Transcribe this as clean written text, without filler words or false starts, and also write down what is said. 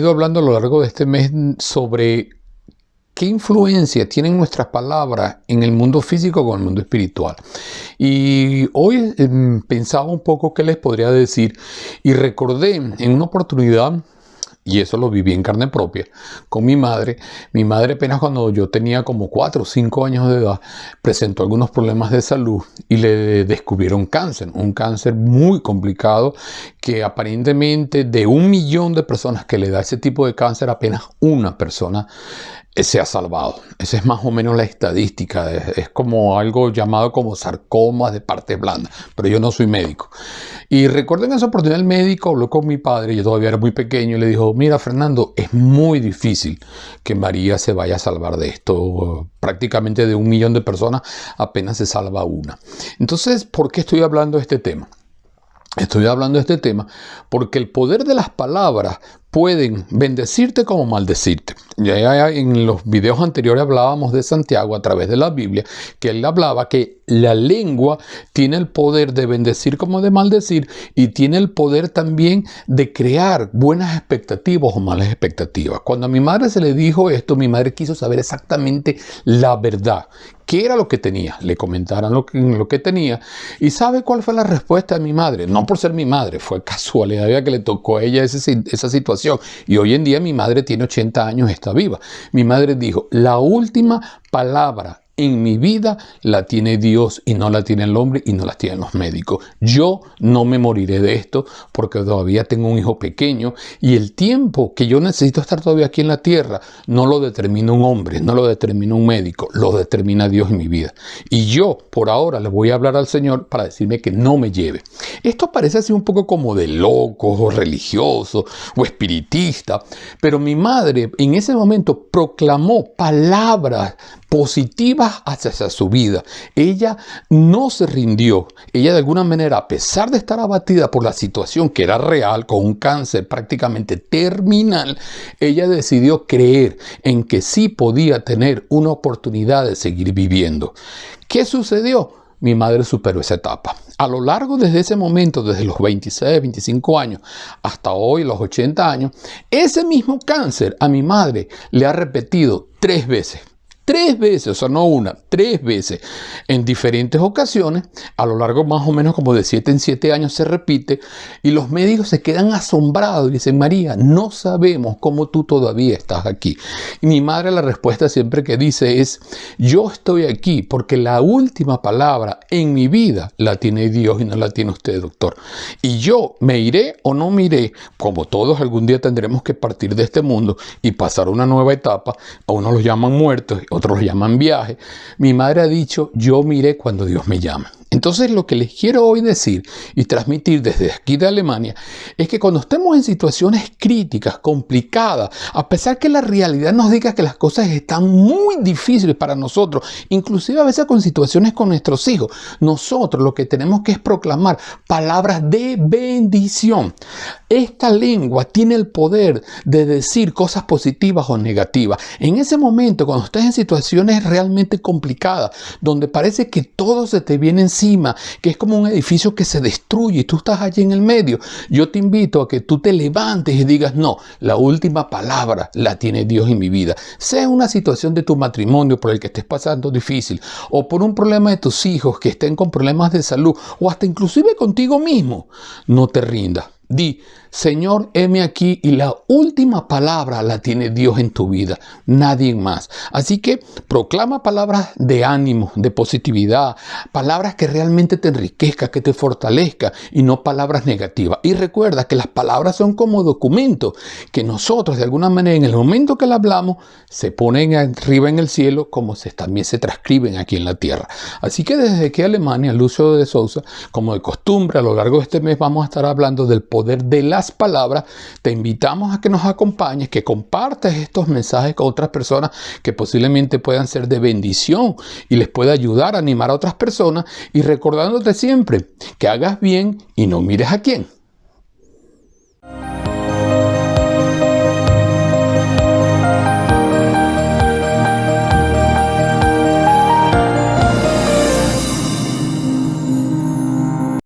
venido hablando a lo largo de este mes sobre qué influencia tienen nuestras palabras en el mundo físico con el mundo espiritual. Y hoy pensaba un poco qué les podría decir y recordé en una oportunidad, y eso lo viví en carne propia, con mi madre. Mi madre apenas cuando yo tenía como 4 o 5 años de edad, presentó algunos problemas de salud y le descubrieron cáncer. Un cáncer muy complicado que aparentemente de 1 millón de personas que le da ese tipo de cáncer, apenas una persona se ha salvado. Esa es más o menos la estadística. Es como algo llamado como sarcomas de parte blanda, pero yo no soy médico. Y recuerdo en esa oportunidad el médico habló con mi padre, yo todavía era muy pequeño, y le dijo: mira, Fernando, es muy difícil que María se vaya a salvar de esto. Prácticamente de 1 millón de personas apenas se salva una. Entonces, ¿por qué estoy hablando de este tema? Estoy hablando de este tema porque el poder de las palabras pueden bendecirte como maldecirte. Ya en los videos anteriores hablábamos de Santiago a través de la Biblia, que él hablaba que la lengua tiene el poder de bendecir como de maldecir, y tiene el poder también de crear buenas expectativas o malas expectativas. Cuando a mi madre se le dijo esto, mi madre quiso saber exactamente la verdad. ¿Qué era lo que tenía? Le comentaron lo que tenía. ¿Y sabe cuál fue la respuesta de mi madre? No por ser mi madre, fue casualidad que le tocó a ella esa situación. Y hoy en día mi madre tiene 80 años, está viva. Mi madre dijo: la última palabra en mi vida la tiene Dios y no la tiene el hombre y no la tienen los médicos. Yo no me moriré de esto porque todavía tengo un hijo pequeño, y el tiempo que yo necesito estar todavía aquí en la tierra no lo determina un hombre, no lo determina un médico, lo determina Dios en mi vida. Y yo por ahora le voy a hablar al Señor para decirme que no me lleve. Esto parece así un poco como de locos o religioso o espiritista, pero mi madre en ese momento proclamó palabras positivas hacia su vida. Ella no se rindió. Ella de alguna manera, a pesar de estar abatida por la situación que era real, con un cáncer prácticamente terminal, ella decidió creer en que sí podía tener una oportunidad de seguir viviendo. ¿Qué sucedió? Mi madre superó esa etapa. A lo largo desde ese momento, desde los 26, 25 años hasta hoy, los 80 años, ese mismo cáncer a mi madre le ha repetido 3 veces. 3 veces, o sea, no una, 3 veces, en diferentes ocasiones. A lo largo más o menos como de 7 en 7 años se repite, y los médicos se quedan asombrados y dicen: María, no sabemos cómo tú todavía estás aquí. Y mi madre, la respuesta siempre que dice es: yo estoy aquí porque la última palabra en mi vida la tiene Dios y no la tiene usted, doctor. Y yo me iré o no me iré, como todos algún día tendremos que partir de este mundo y pasar una nueva etapa. A unos los llaman muertos, otros lo llaman viaje. Mi madre ha dicho: yo miré cuando Dios me llama. Entonces, lo que les quiero hoy decir y transmitir desde aquí de Alemania es que cuando estemos en situaciones críticas, complicadas, a pesar que la realidad nos diga que las cosas están muy difíciles para nosotros, inclusive a veces con situaciones con nuestros hijos, nosotros lo que tenemos que es proclamar palabras de bendición. Esta lengua tiene el poder de decir cosas positivas o negativas. En ese momento, cuando estés en situaciones realmente complicadas, donde parece que todo se te viene encima, que es como un edificio que se destruye y tú estás allí en el medio, yo te invito a que tú te levantes y digas: no, la última palabra la tiene Dios en mi vida. Sea una situación de tu matrimonio por el que estés pasando difícil, o por un problema de tus hijos que estén con problemas de salud, o hasta inclusive contigo mismo, no te rindas. Di: Señor, heme aquí, y la última palabra la tiene Dios en tu vida, nadie más. Así que proclama palabras de ánimo, de positividad, palabras que realmente te enriquezcan, que te fortalezcan, y no palabras negativas. Y recuerda que las palabras son como documentos que nosotros de alguna manera en el momento que las hablamos se ponen arriba en el cielo, como también se transcriben aquí en la tierra. Así que desde aquí Alemania, Lucio de Sousa, como de costumbre, a lo largo de este mes vamos a estar hablando del poder de las palabras. Te invitamos a que nos acompañes, que compartas estos mensajes con otras personas que posiblemente puedan ser de bendición y les pueda ayudar a animar a otras personas, y recordándote siempre que hagas bien y no mires a quién.